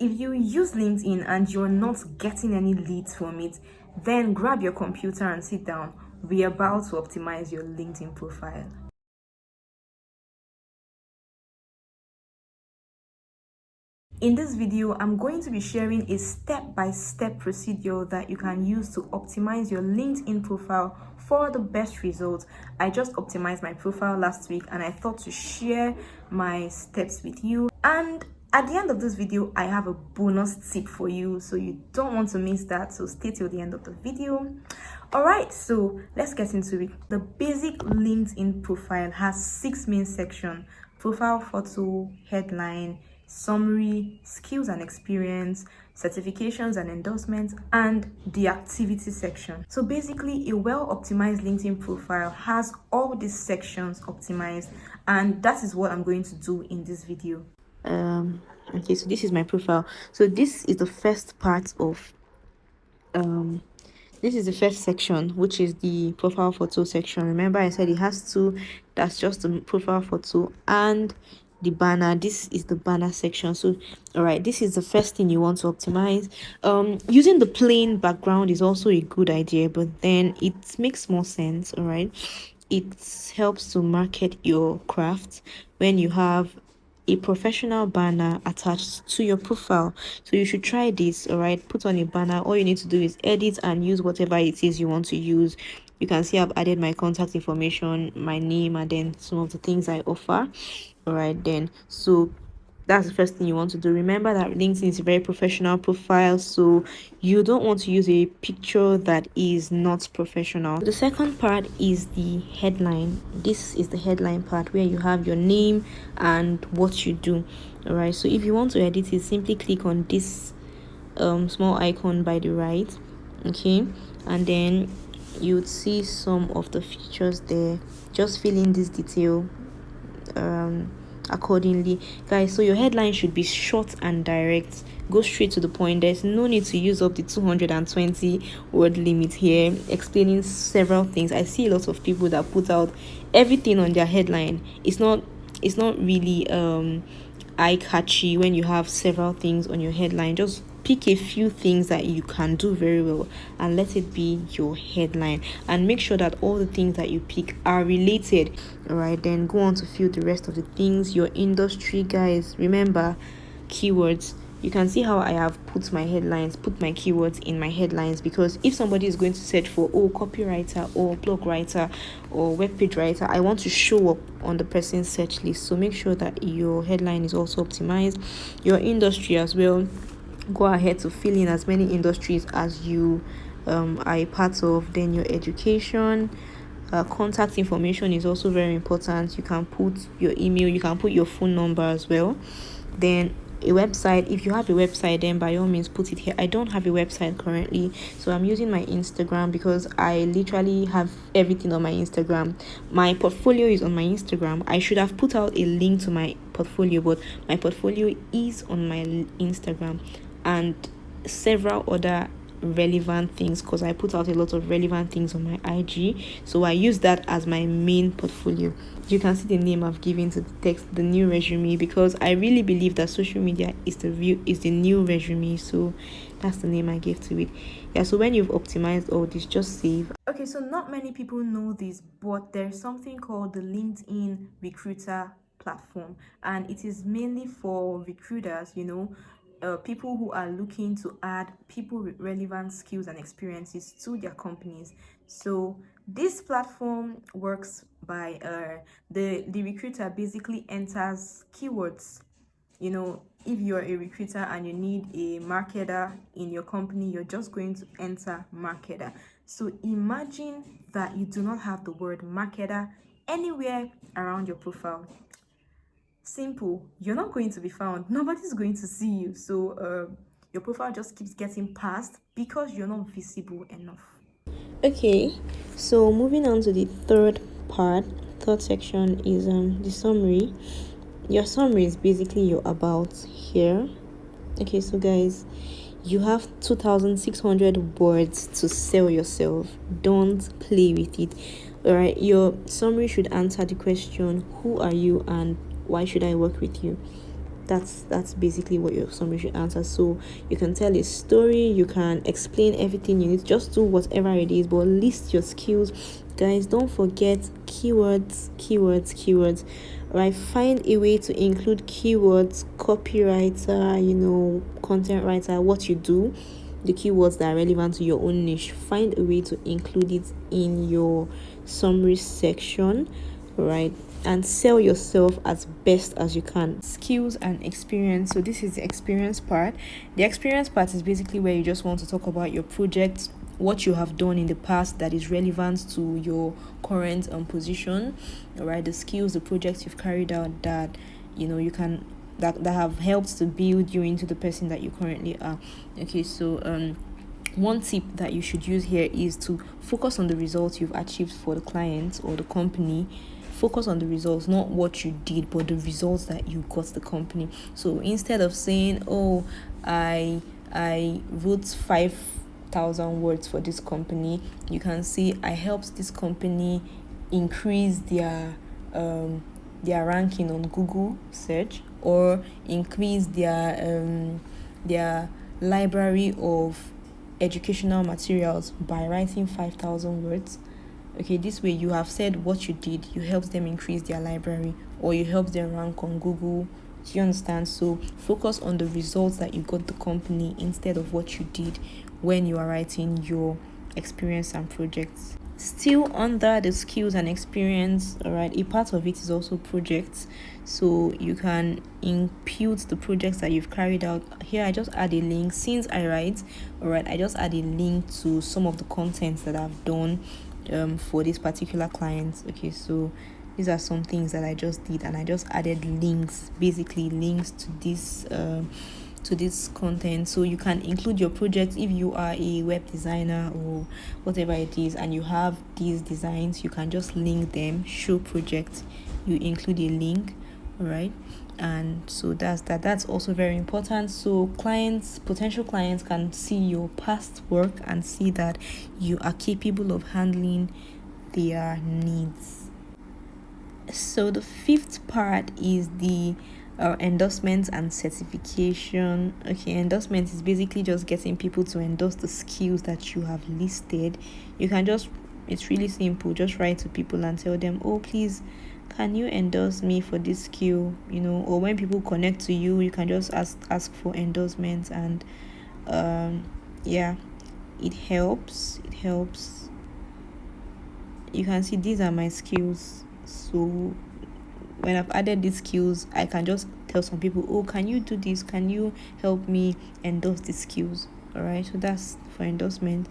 If you use LinkedIn and you're not getting any leads from it, then grab your computer and sit down. We're about to optimize your LinkedIn profile. In this video, I'm going to be sharing a step-by-step procedure that you can use to optimize your LinkedIn profile for the best results. I just optimized my profile last week and I thought to share my steps with you. And at the end of this video, I have a bonus tip for you, so you don't want to miss that. So stay till the end of the video. Alright, so let's get into it. The basic LinkedIn profile has 6 main sections: profile photo, headline, summary, skills and experience, certifications and endorsements, and the activity section. So basically, a well-optimized LinkedIn profile has all these sections optimized, and that is what I'm going to do in this video. Okay, so this is my profile. So this is the first part of this is the first section, which is the profile photo section. Remember, I said it has two. That's just the profile photo and the banner. This is the banner section. So all right, this is the first thing you want to optimize. Using the plain background is also a good idea, but then it makes more sense. All right, it helps to market your craft when you have a professional banner attached to your profile. So you should try this. All right, put on a banner. All you need to do is edit and use whatever it is you want to use. You can see I've added my contact information, my name, and then some of the things I offer. All right, then so that's the first thing you want to do. Remember that LinkedIn is a very professional profile, so you don't want to use a picture that is not professional. The second part is the headline. This is the headline part where you have your name and what you do. All right, so if you want to edit it, simply click on this small icon by the right, okay, and then you would see some of the features there. Just fill in this detail accordingly, guys. So your headline should be short and direct. Go straight to the point. There's no need to use up the 220 word limit here explaining several things. I see a lot of people that put out everything on their headline. It's not really eye catchy when you have several things on your headline. Just pick a few things that you can do very well and let it be your headline, and make sure that all the things that you pick are related. All right, then go on to fill the rest of the things. Your industry, guys, remember keywords. You can see how I have put my keywords in my headlines, because if somebody is going to search for copywriter or blog writer or web page writer, I want to show up on the person's search list. So make sure that your headline is also optimized. Your industry as well, go ahead to fill in as many industries as you are a part of. Then your education, contact information is also very important. You can put your email, you can put your phone number as well. Then a website, if you have a website, then by all means put it here. I don't have a website currently, so I'm using my Instagram because I literally have everything on my Instagram. My portfolio is on my Instagram. I should have put out a link to my portfolio, but my portfolio is on my Instagram, and several other relevant things, because I put out a lot of relevant things on my IG, so I use that as my main portfolio. You can see the name I've given to the text, the new resume, because I really believe that social media is the new resume. So that's the name I gave to it. Yeah, so when you've optimized all this, just save. Okay, so not many people know this, but there's something called the LinkedIn recruiter platform, and it is mainly for recruiters, people who are looking to add people with relevant skills and experiences to their companies. So this platform works by the recruiter basically enters keywords. If you're a recruiter and you need a marketer in your company, you're just going to enter marketer. So imagine that you do not have the word marketer anywhere around your profile. Simple, you're not going to be found, nobody's going to see you. So your profile just keeps getting passed because you're not visible enough. Okay, so moving on to the third section is the summary. Your summary is basically your about here. Okay, so guys, you have 2,600 words to sell yourself. Don't play with it. All right, your summary should answer the question, who are you and why should I work with you? That's basically what your summary should answer. So you can tell a story, you can explain everything you need, just do whatever it is, but list your skills. Guys, don't forget keywords. Right, find a way to include keywords, copywriter, content writer, what you do, the keywords that are relevant to your own niche. Find a way to include it in your summary section, right? And sell yourself as best as you can. Skills and experience. So this is the experience part. The experience part is basically where you just want to talk about your project, what you have done in the past that is relevant to your current position. All right, the skills, the projects you've carried out that you can that have helped to build you into the person that you currently are. Okay, so one tip that you should use here is to focus on the results you've achieved for the client or the company. Focus on the results, not what you did, but the results that you got the company. So instead of saying, oh, I wrote 5,000 words for this company, you can see I helped this company increase their ranking on Google search, or increase their library of educational materials by writing 5,000 words. Okay, this way you have said what you did, you helped them increase their library, or you helped them rank on Google. Do you understand? So focus on the results that you got the company instead of what you did when you are writing your experience and projects. Still under the skills and experience, all right, a part of it is also projects. So you can impute the projects that you've carried out. Here I just add a link. Since I write, all right, I just add a link to some of the contents that I've done for this particular client. Okay, so these are some things that I just did, and I just added links, basically links to this content. So you can include your project if you are a web designer or whatever it is, and you have these designs, you can just link them, show project, you include a link. All right, and so that's also very important. So potential clients can see your past work and see that you are capable of handling their needs. So the fifth part is the endorsements and certification. Okay, endorsement is basically just getting people to endorse the skills that you have listed. It's really simple. Just write to people and tell them, oh, please, can you endorse me for this skill? Or when people connect to you, you can just ask for endorsements, and it helps. You can see these are my skills. So when I've added these skills, I can just tell some people, oh, can you do this? Can you help me endorse these skills? All right, so that's for endorsement.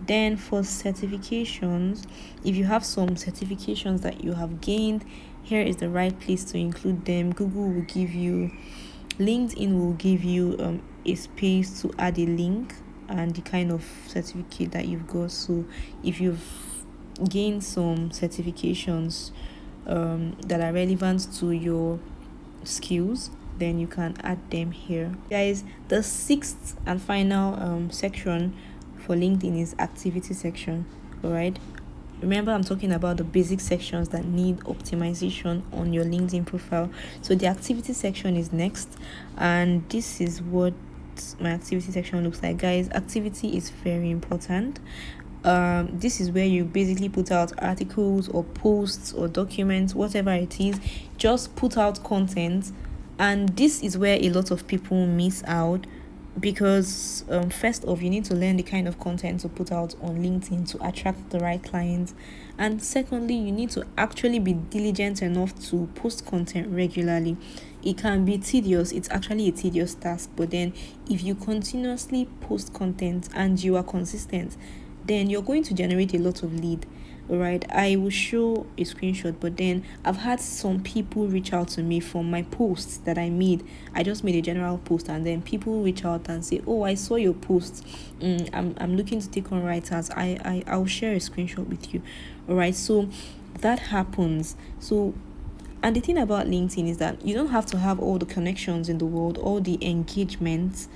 Then for certifications, if you have some certifications that you have gained, here is the right place to include them. LinkedIn will give you a space to add a link and the kind of certificate that you've got. So if you've gained some certifications that are relevant to your skills, then you can add them here. Guys, the sixth and final section for LinkedIn is activity section. All right, remember I'm talking about the basic sections that need optimization on your LinkedIn profile. So the activity section is next, and this is what my activity section looks like. Guys, activity is very important. This is where you basically put out articles or posts or documents, whatever it is. Just put out content, and this is where a lot of people miss out, because first off, you need to learn the kind of content to put out on LinkedIn to attract the right clients, and secondly, you need to actually be diligent enough to post content regularly. It can be tedious, it's actually a tedious task, but then if you continuously post content and you are consistent, then you're going to generate a lot of lead. All right, I will show a screenshot, but then I've had some people reach out to me from my posts that I made. I just made a general post, and then people reach out and say, oh, I saw your post. I'm looking to take on writers. I'll share a screenshot with you. All right, so that happens. So, and the thing about LinkedIn is that you don't have to have all the connections in the world, all the engagements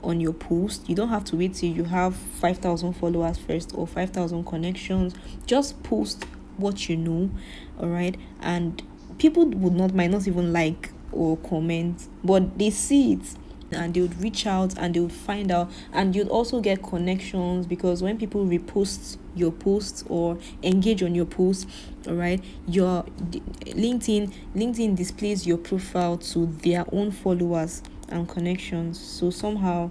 on your post. You don't have to wait till you have 5,000 followers first or 5,000 connections. Just post what you know. All right, and people might not even like or comment, but they see it and they would reach out and they would find out, and you'd also get connections, because when people repost your posts or engage on your posts, all right, your LinkedIn displays your profile to their own followers and connections. So somehow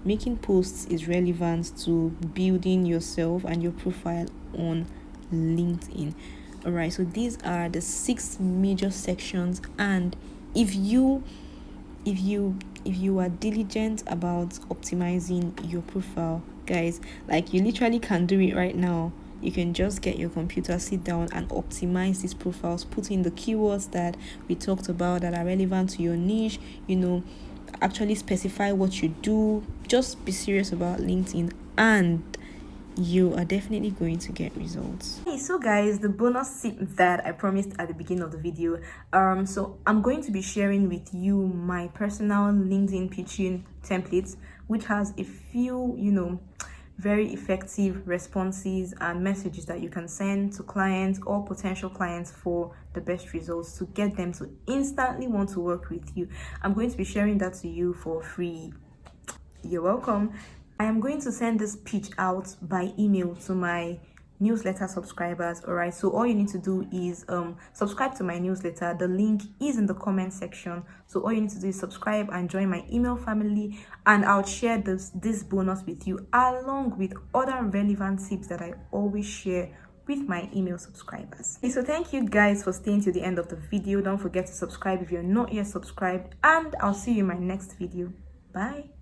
making posts is relevant to building yourself and your profile on LinkedIn. All right, so these are the 6 major sections, and if you are diligent about optimizing your profile, guys, like, you literally can do it right now. You can just get your computer, sit down and optimize these profiles, put in the keywords that we talked about that are relevant to your niche, actually specify what you do. Just be serious about LinkedIn and you are definitely going to get results. Hey, so guys, the bonus tip that I promised at the beginning of the video, so I'm going to be sharing with you my personal LinkedIn pitching templates, which has a few very effective responses and messages that you can send to clients or potential clients for the best results, to get them to instantly want to work with you. I'm going to be sharing that to you for free. You're welcome. I am going to send this pitch out by email to my newsletter subscribers. All right, so all you need to do is subscribe to my newsletter. The link is in the comment section, so all you need to do is subscribe and join my email family, and I'll share this bonus with you along with other relevant tips that I always share with my email subscribers. So thank you guys for staying to the end of the video. Don't forget to subscribe if you're not yet subscribed, and I'll see you in my next video. Bye.